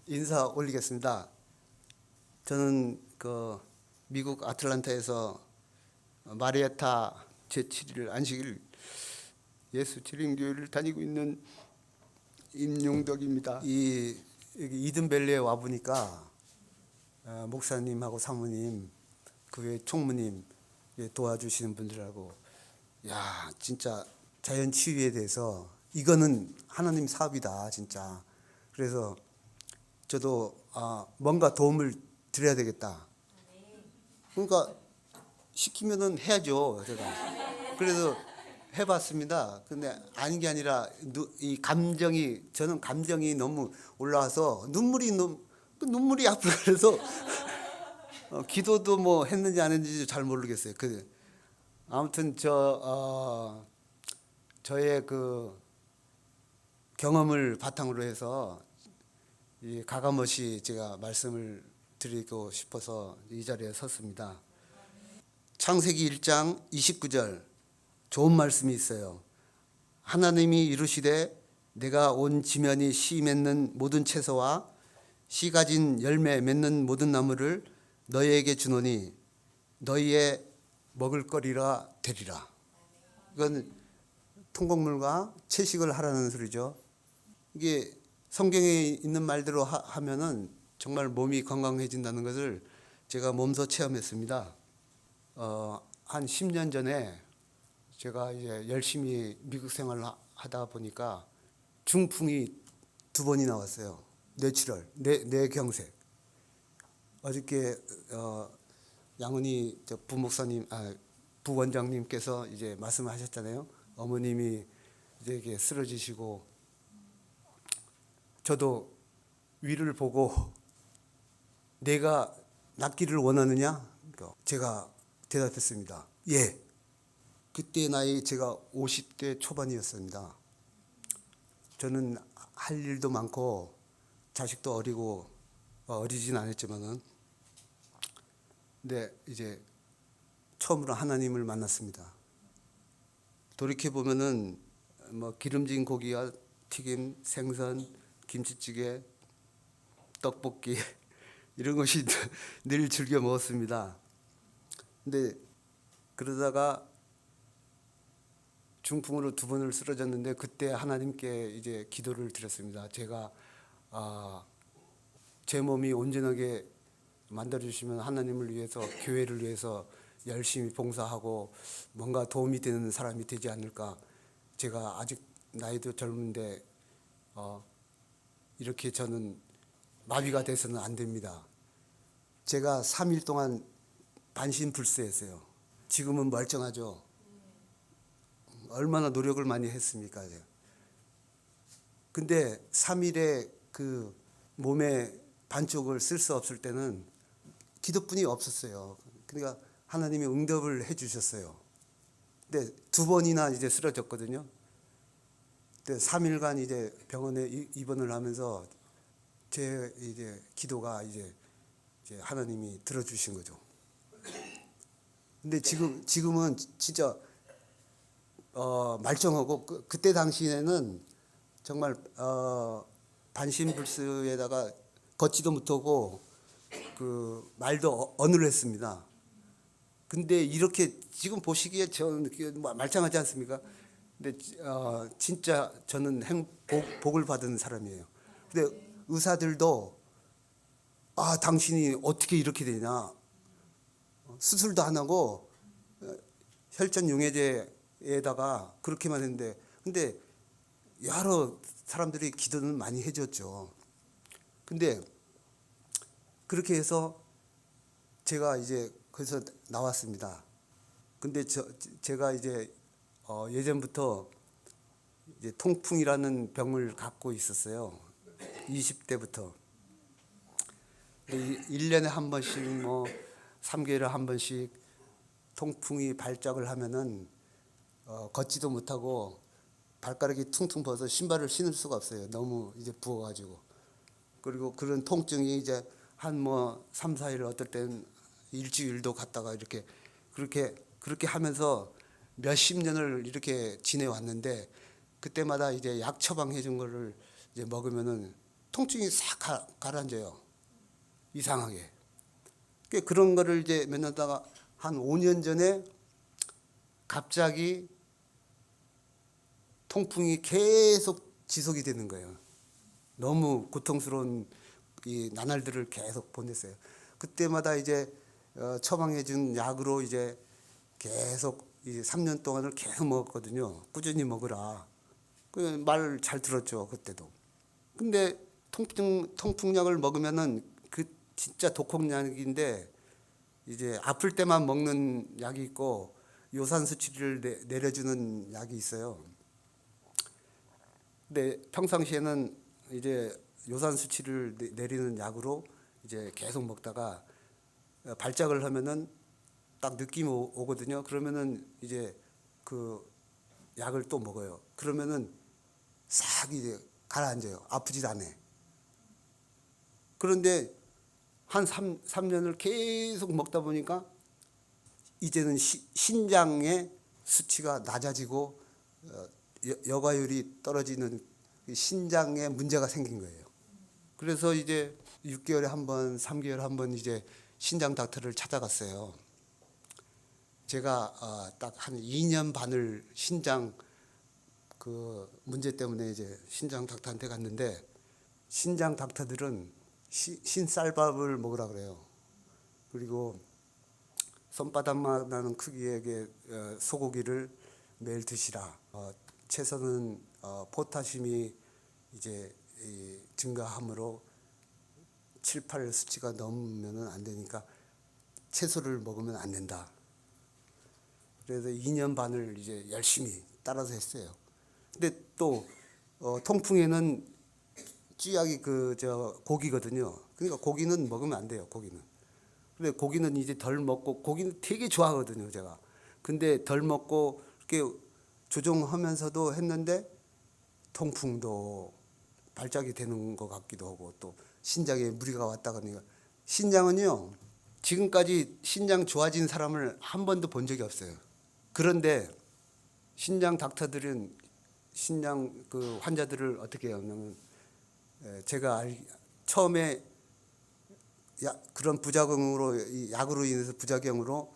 인사 올리겠습니다. 저는 미국 아틀란타에서 마리에타 제7일 안식일 예수 재림교회를 다니고 있는 임용덕입니다. 여기 이든밸리에 와 보니까 목사님하고 사모님, 교회 총무님 도와주시는 분들하고 진짜 자연 치유에 대해서 이거는 하나님 사업이다 진짜. 그래서 저도 뭔가 도움을 드려야 되겠다. 그러니까 시키면은 해야죠 제가. 그래서 해봤습니다. 근데 아닌 게 아니라 저는 감정이 너무 올라와서 눈물이 앞으로 그래서 기도도 뭐 했는지 안 했는지 잘 모르겠어요. 아무튼 저의 경험을 바탕으로 해서 가감없이 제가 말씀을 드리고 싶어서 이 자리에 섰습니다. 창세기 1장 29절 좋은 말씀이 있어요. 하나님이 이르시되 내가 온 지면이 씨 맺는 모든 채소와 씨 가진 열매 맺는 모든 나무를 너희에게 주노니 너희의 먹을거리라 되리라. 이건 통곡물과 채식을 하라는 소리죠. 이게 성경에 있는 말대로 하면은 정말 몸이 건강해진다는 것을 제가 몸소 체험했습니다. 한 10년 전에 제가 이제 열심히 미국 생활을 하다 보니까 중풍이 2번이나 왔어요. 뇌출혈, 뇌경색. 어저께 양은희 부원장님께서 이제 말씀하셨잖아요. 어머님이 이제 이게 쓰러지시고 저도 위를 보고 내가 낫기를 원하느냐? 제가 대답했습니다. 예. 그때 나이 제가 50대 초반이었습니다. 저는 할 일도 많고 자식도 어리고 어리진 않았지만은 근데 이제 처음으로 하나님을 만났습니다. 돌이켜 보면은 뭐 기름진 고기와 튀김, 생선, 김치찌개, 떡볶이 이런 것이 늘 즐겨 먹었습니다. 근데 그러다가 중풍으로 2번을 쓰러졌는데 그때 하나님께 이제 기도를 드렸습니다. 제가 제 몸이 온전하게 만들어 주시면 하나님을 위해서 교회를 위해서 열심히 봉사하고 뭔가 도움이 되는 사람이 되지 않을까. 제가 아직 나이도 젊은데 이렇게 저는 마비가 돼서는 안 됩니다. 제가 3일 동안 반신불수했어요. 지금은 멀쩡하죠. 얼마나 노력을 많이 했습니까? 근데 3일에 그 몸의 반쪽을 쓸 수 없을 때는 기도뿐이 없었어요. 그러니까 하나님이 응답을 해주셨어요. 근데 2번이나 이제 쓰러졌거든요. 근데 3일간 이제 병원에 입원을 하면서 제 이제 기도가 이제 하나님이 들어주신 거죠. 근데 지금은 진짜 말짱하고 그때 당시에는 정말 반신불수에다가 걷지도 못하고 말도 어눌했습니다. 근데 이렇게 지금 보시기에 저는 말짱하지 않습니까? 근데 진짜 저는 복을 받은 사람이에요. 근데 의사들도 당신이 어떻게 이렇게 되냐, 수술도 안 하고 혈전 용해제에다가 그렇게만 했는데, 근데 여러 사람들이 기도는 많이 해줬죠. 근데 그렇게 해서 제가 이제 거기서 나왔습니다. 근데 제가 이제 예전부터 이제 통풍이라는 병을 갖고 있었어요. 20대부터. 1년에 한 번씩 3개월에 한 번씩 통풍이 발작을 하면은 걷지도 못하고 발가락이 퉁퉁 부어서 신발을 신을 수가 없어요. 너무 이제 부어가지고. 그리고 그런 통증이 이제 한 3, 4일 어떨 땐 일주일도 갔다가 그렇게 하면서 몇십 년을 이렇게 지내왔는데 그때마다 이제 약 처방해 준 거를 이제 먹으면은 통증이 싹 가라앉아요. 이상하게. 그런 거를 이제 몇 년 다가 한 5년 전에 갑자기 통풍이 계속 지속이 되는 거예요. 너무 고통스러운 이 나날들을 계속 보냈어요. 그때마다 이제 처방해 준 약으로 이제 계속 이 3년 동안을 계속 먹었거든요. 꾸준히 먹으라. 그 말 잘 들었죠, 그때도. 근데 통풍약을 먹으면은 그 진짜 독약인데 이제 아플 때만 먹는 약이 있고 요산 수치를 내려주는 약이 있어요. 근데 평상시에는 이제 요산 수치를 내리는 약으로 이제 계속 먹다가 발작을 하면은 딱 느낌이 오거든요. 그러면은 이제 그 약을 또 먹어요. 그러면은 싹 이제 가라앉아요. 아프지도 않아. 그런데 한 3년을 계속 먹다 보니까 이제는 신장의 수치가 낮아지고 여과율이 떨어지는 신장에 문제가 생긴 거예요. 그래서 이제 6개월에 한 번, 3개월에 한 번 이제 신장 닥터를 찾아갔어요. 제가 딱 한 2년 반을 신장 그 문제 때문에 이제 신장 닥터한테 갔는데 신장 닥터들은 신쌀밥을 먹으라 그래요. 그리고 손바닥만 하는 크기의 소고기를 매일 드시라. 채소는 포타슘이 이제 증가함으로 7, 8 수치가 넘으면 안 되니까 채소를 먹으면 안 된다. 그래서 2년 반을 이제 열심히 따라서 했어요. 근데 또 통풍에는 쥐약이 고기거든요. 그러니까 고기는 먹으면 안 돼요. 고기는. 근데 고기는 이제 덜 먹고 고기는 되게 좋아하거든요, 제가. 근데 덜 먹고 이렇게 조정하면서도 했는데 통풍도 발작이 되는 것 같기도 하고 또 신장에 무리가 왔다 그러니까 신장은요 지금까지 신장 좋아진 사람을 한 번도 본 적이 없어요. 그런데 신장 닥터들은 신장 그 환자들을 어떻게 하냐면 제가 처음에 그런 부작용으로 약으로 인해서 부작용으로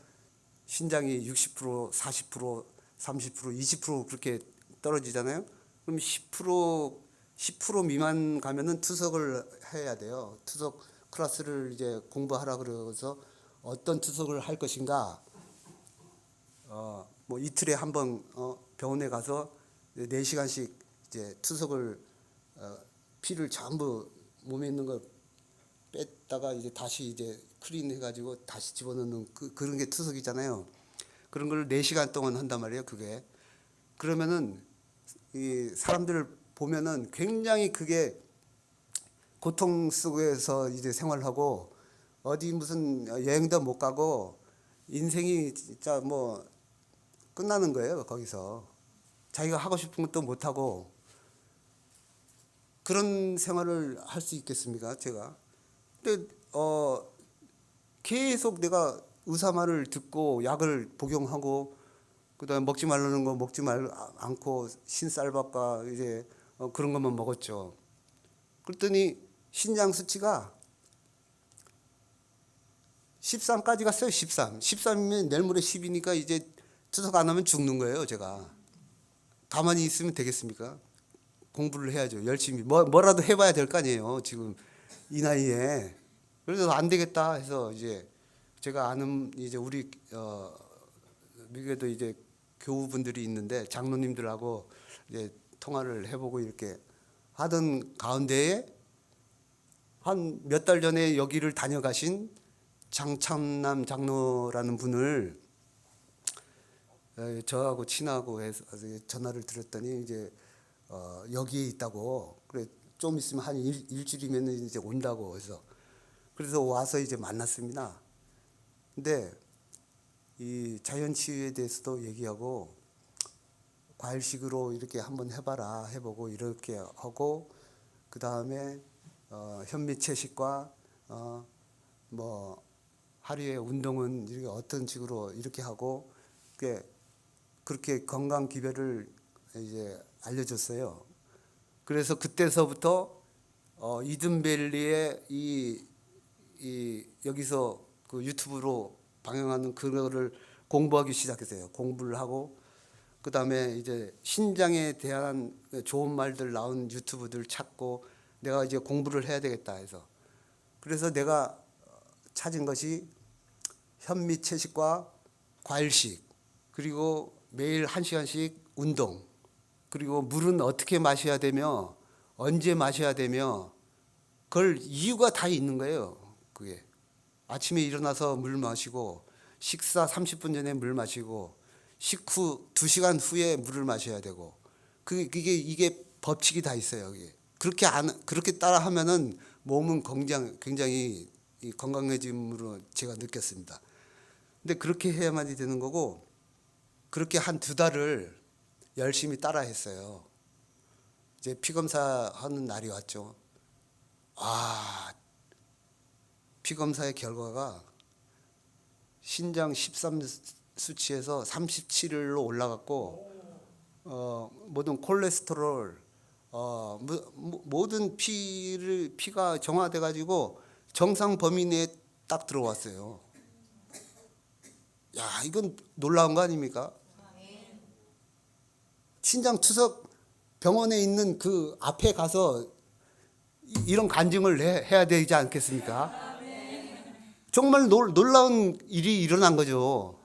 신장이 60%, 40%, 30%, 20% 그렇게 떨어지잖아요. 그럼 10% 미만 가면은 투석을 해야 돼요. 투석 클래스를 이제 공부하라 그래서 어떤 투석을 할 것인가. 뭐 이틀에 한 번 병원에 가서 4시간씩 이제 투석을 피를 전부 몸에 있는 걸 뺐다가 이제 다시 이제 클린 해가지고 다시 집어넣는 그런 게 투석이잖아요. 그런 걸 4시간 동안 한단 말이에요. 그게 그러면은 이 사람들을 보면은 굉장히 그게 고통 속에서 이제 생활하고 어디 무슨 여행도 못 가고 인생이 진짜 뭐 끝나는 거예요. 거기서 자기가 하고 싶은 것도 못 하고 그런 생활을 할 수 있겠습니까? 제가. 근데 계속 내가 의사 말을 듣고 약을 복용하고 그다음에 먹지 말라는 거 먹지 않고 신쌀밥과 이제 그런 것만 먹었죠. 그랬더니 신장 수치가 13까지 갔어요. 13. 13이면 내일 모레 10이니까 이제 투석 안 하면 죽는 거예요, 제가. 가만히 있으면 되겠습니까? 공부를 해야죠. 열심히 뭐라도 해봐야 될 거 아니에요. 지금 이 나이에. 그래서 안 되겠다 해서 이제 제가 아는 이제 우리 미국에도 이제 교우분들이 있는데 장로님들하고 이제 통화를 해보고 이렇게 하던 가운데에 한 몇 달 전에 여기를 다녀가신 장참남 장로라는 분을 저하고 친하고 해서 전화를 드렸더니 이제 여기에 있다고 그래 좀 있으면 한 일주일이면 이제 온다고 해서 그래서 와서 이제 만났습니다. 근데 이 자연치유에 대해서도 얘기하고 과일식으로 이렇게 한번 해봐라 해보고 이렇게 하고 그 다음에 현미채식과 뭐 하루에 운동은 이렇게 어떤 식으로 이렇게 하고 그렇게 건강 기별을 이제 알려줬어요. 그래서 그때서부터 이든밸리의 이 여기서 그 유튜브로 방영하는 그거를 공부하기 시작했어요. 공부를 하고 그다음에 이제 신장에 대한 좋은 말들 나온 유튜브들 찾고 내가 이제 공부를 해야 되겠다 해서 그래서 내가 찾은 것이 현미 채식과 과일식 그리고 매일 1시간씩 운동 그리고 물은 어떻게 마셔야 되며 언제 마셔야 되며 그걸 이유가 다 있는 거예요. 그게 아침에 일어나서 물 마시고 식사 30분 전에 물 마시고 식후 2시간 후에 물을 마셔야 되고 이게 법칙이 다 있어요. 이게. 그렇게 따라 하면은 몸은 굉장히 건강해짐으로 제가 느꼈습니다. 근데 그렇게 해야만이 되는 거고 그렇게 한 2달을 열심히 따라 했어요. 이제 피 검사하는 날이 왔죠. 피 검사의 결과가 신장 13 수치에서 37로 올라갔고 모든 콜레스테롤 모든 피가 정화돼 가지고 정상 범위 내에 딱 들어왔어요. 야, 이건 놀라운 거 아닙니까? 신장 투석 병원에 있는 그 앞에 가서 이런 간증을 해야 되지 않겠습니까? 정말 놀라운 일이 일어난 거죠.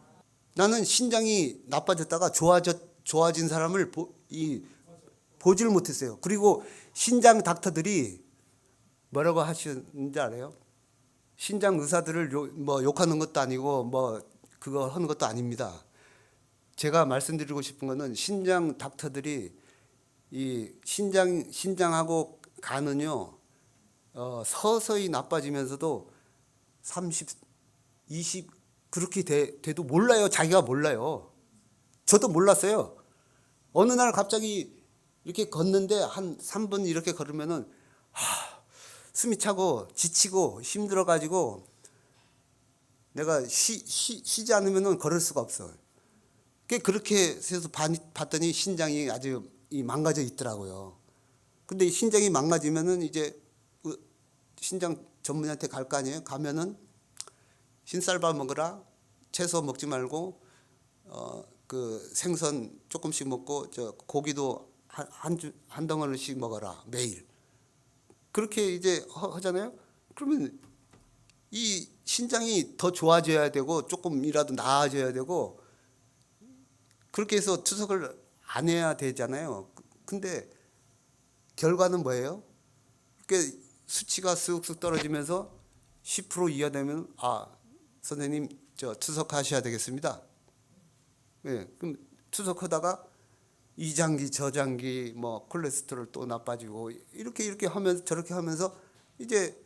나는 신장이 나빠졌다가 좋아진 사람을 보질 못했어요. 그리고 신장 닥터들이 뭐라고 하시는지 알아요? 신장 의사들을 뭐 욕하는 것도 아니고 뭐 그거 하는 것도 아닙니다. 제가 말씀드리고 싶은 거는 신장 닥터들이 이 신장하고 간은요 서서히 나빠지면서도 30, 20 그렇게 돼도 몰라요. 자기가 몰라요. 저도 몰랐어요. 어느 날 갑자기 이렇게 걷는데 한 3분 이렇게 걸으면은 숨이 차고 지치고 힘들어 가지고 내가 쉬지 않으면은 걸을 수가 없어. 그렇게 해서 봤더니 신장이 아주 망가져 있더라고요. 근데 신장이 망가지면은 이제 신장 전문의한테 갈 거 아니에요. 가면은 흰쌀밥 먹으라, 채소 먹지 말고 그 생선 조금씩 먹고 저 고기도 한 덩어리씩 먹어라 매일. 그렇게 이제 하잖아요. 그러면 이 신장이 더 좋아져야 되고 조금이라도 나아져야 되고 그렇게 해서 투석을 안 해야 되잖아요. 근데 결과는 뭐예요? 그렇게 수치가 쓱쓱 떨어지면서 10% 이하 되면 선생님 저 투석하셔야 되겠습니다. 네, 그럼 투석하다가 이장기 저장기 뭐 콜레스테롤 또 나빠지고 이렇게 하면서 저렇게 하면서 이제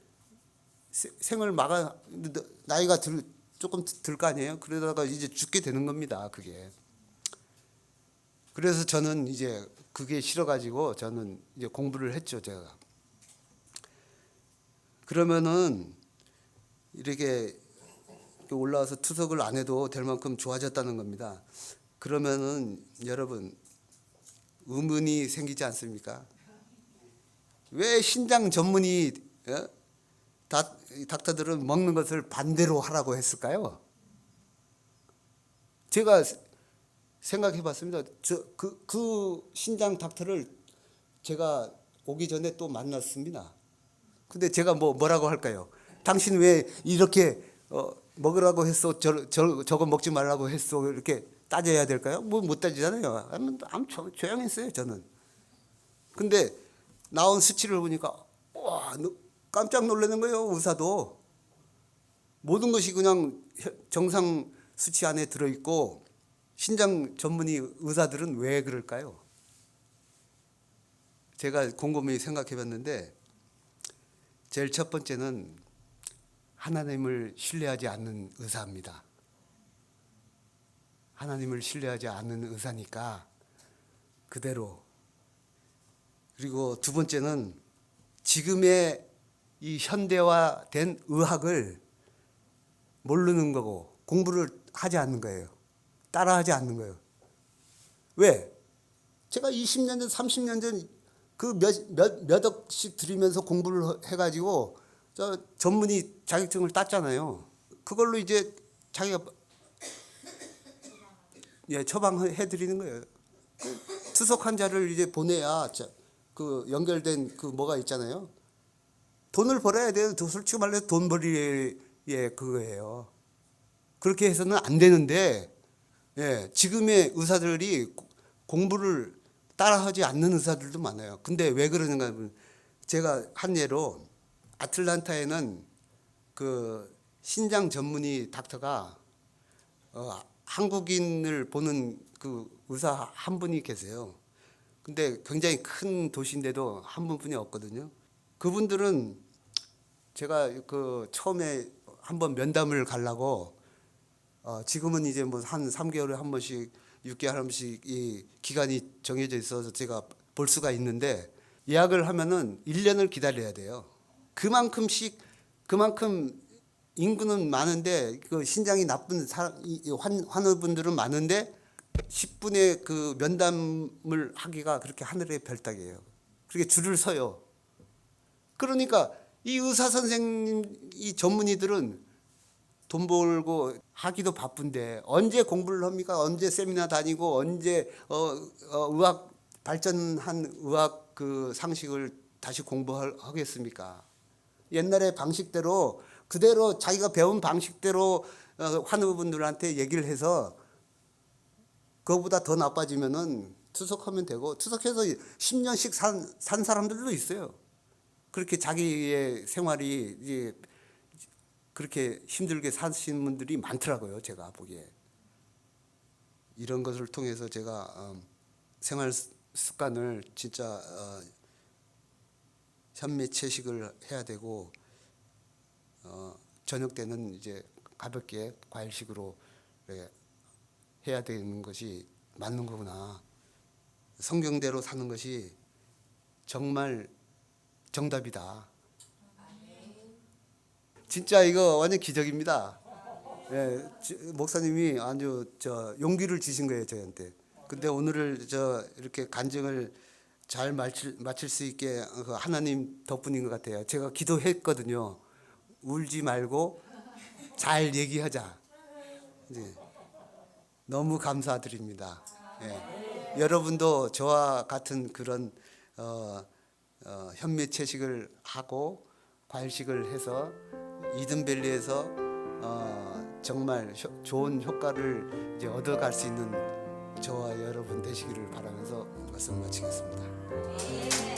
생을 나이가 조금 들 거 아니에요. 그러다가 이제 죽게 되는 겁니다. 그게. 그래서 저는 이제 그게 싫어가지고 저는 이제 공부를 했죠. 제가. 그러면은 이렇게 올라와서 투석을 안 해도 될 만큼 좋아졌다는 겁니다. 그러면은 여러분 의문이 생기지 않습니까? 왜 신장 전문의 닥터들은 먹는 것을 반대로 하라고 했을까요? 제가 생각해 봤습니다. 그 신장 닥터를 제가 오기 전에 또 만났습니다. 근데 제가 뭐라고 할까요? 당신 왜 이렇게 먹으라고 했어? 저거 먹지 말라고 했어? 이렇게 따져야 될까요? 뭐 못 따지잖아요. 아무 조용했어요, 저는. 근데 나온 수치를 보니까 와, 깜짝 놀라는 거예요, 의사도. 모든 것이 그냥 정상 수치 안에 들어있고 신장 전문의 의사들은 왜 그럴까요? 제가 곰곰이 생각해 봤는데 제일 첫 번째는 하나님을 신뢰하지 않는 의사입니다. 하나님을 신뢰하지 않는 의사니까 그대로. 그리고 두 번째는 지금의 이 현대화된 의학을 모르는 거고 공부를 하지 않는 거예요. 따라하지 않는 거예요. 왜? 제가 20년 전, 30년 전 그 몇 억씩 들이면서 공부를 해가지고 저 전문의 자격증을 땄잖아요. 그걸로 이제 자기가 처방해 드리는 거예요. 투석 환자를 이제 보내야 그 연결된 그 뭐가 있잖아요. 돈을 벌어야 돼요. 솔직히 말해서 돈벌이의 그거예요. 그렇게 해서는 안 되는데, 지금의 의사들이 공부를 따라하지 않는 의사들도 많아요. 근데 왜 그러는가 하면, 제가 한 예로 아틀란타에는 그 신장 전문의 닥터가 한국인을 보는 그 의사 한 분이 계세요. 근데 굉장히 큰 도시인데도 한 분뿐이 없거든요. 그분들은 제가 그 처음에 한번 면담을 가려고 지금은 이제 뭐 한 3개월에 한 번씩 6개월에 한 번씩 이 기간이 정해져 있어서 제가 볼 수가 있는데 예약을 하면은 1년을 기다려야 돼요. 그만큼 인구는 많은데 그 신장이 나쁜 환우분들은 많은데 10분의 그 면담을 하기가 그렇게 하늘의 별따기예요. 그렇게 줄을 서요. 그러니까 이 의사 선생님 이 전문의들은 돈 벌고 하기도 바쁜데 언제 공부를 합니까? 언제 세미나 다니고 언제 의학 발전한 의학 그 상식을 다시 공부하겠습니까? 옛날의 방식대로 그대로 자기가 배운 방식대로 환우분들한테 얘기를 해서 그거보다 더 나빠지면은 투석하면 되고 투석해서 10년씩 산 사람들도 있어요. 그렇게 자기의 생활이 이제 그렇게 힘들게 사시는 분들이 많더라고요. 제가 보기에. 이런 것을 통해서 제가 생활 습관을 진짜 현미채식을 해야 되고 저녁 때는 이제 가볍게 과일식으로 해야 되는 것이 맞는 거구나. 성경대로 사는 것이 정말 정답이다. 진짜 이거 완전 기적입니다. 목사님이 아주 용기를 주신 거예요 저한테. 근데 오늘을 이렇게 간증을 잘 마칠 수 있게 그 하나님 덕분인 것 같아요. 제가 기도했거든요. 울지 말고 잘 얘기하자. 이제 너무 감사드립니다. 여러분도 저와 같은 그런 현미채식을 하고 과일식을 해서 이든밸리에서 정말 좋은 효과를 이제 얻어갈 수 있는 저와 여러분 되시기를 바라면서 말씀 마치겠습니다.